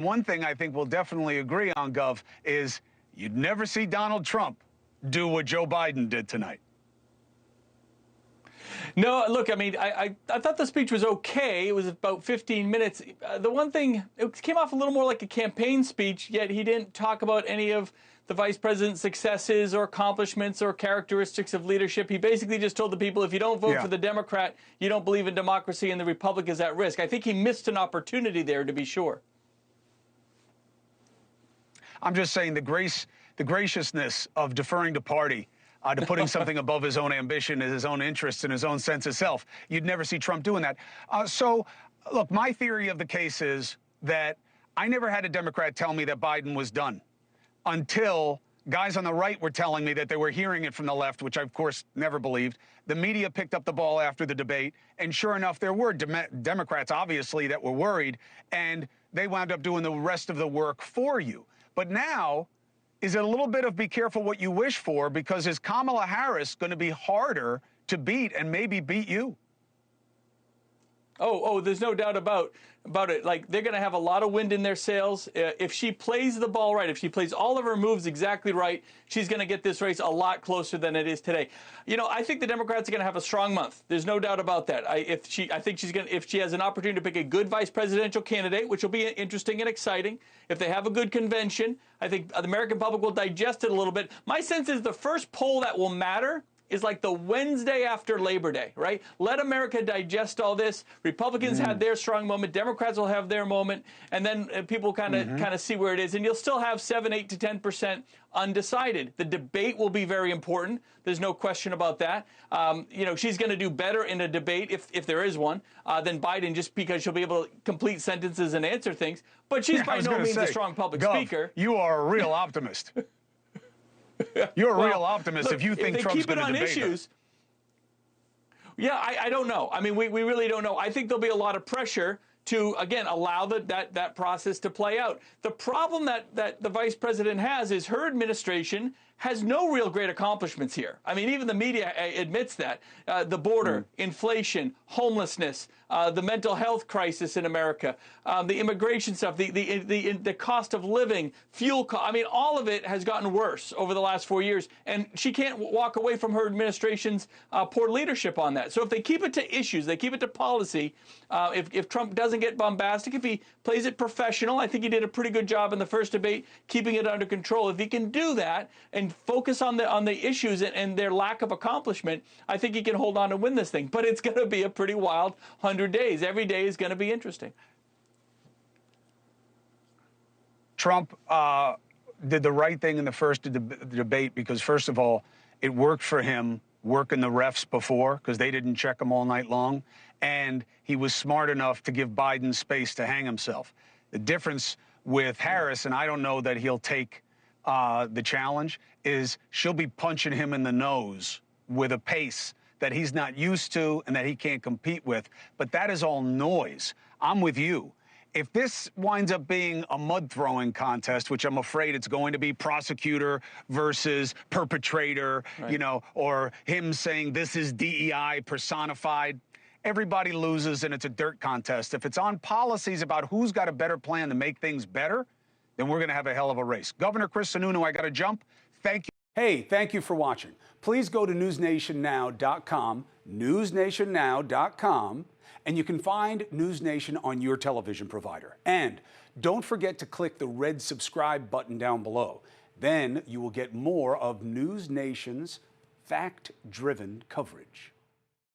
One thing I think we'll definitely agree on, Gov, is you'd never see Donald Trump do what Joe Biden did tonight. No, look, I mean, I thought the speech was okay. It was about 15 minutes. The one thing, it came off a little more like a campaign speech, yet he didn't talk about any of the vice president's successes or accomplishments or characteristics of leadership. He basically just told the people, if you don't vote for the Democrat, you don't believe in democracy and the Republic is at risk. I think he missed an opportunity there, to be sure. I'm just saying the graciousness of deferring to party, to putting something above his own ambition and his own interests and his own sense of self. You'd never see Trump doing that. So, look, my theory of the case is that I never had a Democrat tell me that Biden was done until guys on the right were telling me that they were hearing it from the left, which I, of course, never believed. The media picked up the ball after the debate, and sure enough, there were Democrats, obviously, that were worried, and they wound up doing the rest of the work for you. But now, is it a little bit of be careful what you wish for, because is Kamala Harris going to be harder to beat and maybe beat you? Oh, there's no doubt about it. Like, they're going to have a lot of wind in their sails. If she plays the ball right, if she plays all of her moves exactly right, she's going to get this race a lot closer than it is today. You know, I think the Democrats are going to have a strong month. There's no doubt about that. I think she's going to, if she has an opportunity to pick a good vice presidential candidate, which will be interesting and exciting, if they have a good convention, I think the American public will digest it a little bit. My sense is the first poll that will matter is like the Wednesday after Labor Day, right? Let America digest all this. Republicans had their strong moment. Democrats will have their moment. And then people kind of see where it is. And you'll still have 7, 8 to 10% undecided. The debate will be very important. There's no question about that. You know, she's going to do better in a debate, if there is one, than Biden, just because she'll be able to complete sentences and answer things. But she's by no means a strong public speaker. You are a real optimist. You're a real optimist. Look, if you think Trump's going to debate issues. Yeah, I don't know. I mean, we really don't know. I think there'll be a lot of pressure to, again, allow that process to play out. The problem that the vice president has is her administration has no real great accomplishments here. I mean, even the media admits that. The border, inflation, homelessness, the mental health crisis in America, the immigration stuff, the cost of living, fuel cost. I mean, all of it has gotten worse over the last 4 years, and she can't walk away from her administration's poor leadership on that. So if they keep it to issues, they keep it to policy, if Trump doesn't get bombastic, if he plays it professional, I think he did a pretty good job in the first debate, keeping it under control. If he can do that and focus on the issues and their lack of accomplishment, I think he can hold on and win this thing. But it's going to be a pretty wild 100 days. Every day is going to be interesting. Trump did the right thing in the first debate because, first of all, it worked for him working the refs before because they didn't check him all night long. And he was smart enough to give Biden space to hang himself. The difference with Harris, and I don't know that he'll take the challenge, is she'll be punching him in the nose with a pace that he's not used to and that he can't compete with. But that is all noise. I'm with you. If this winds up being a mud-throwing contest, which I'm afraid it's going to be, prosecutor versus perpetrator, you know, or him saying this is DEI personified, everybody loses and it's a dirt contest. If it's on policies about who's got a better plan to make things better, then we're going to have a hell of a race. Governor Chris Sununu, I got to jump. Thank you. Hey, thank you for watching. Please go to newsnationnow.com, newsnationnow.com, and you can find NewsNation on your television provider. And don't forget to click the red subscribe button down below. Then you will get more of NewsNation's fact-driven coverage.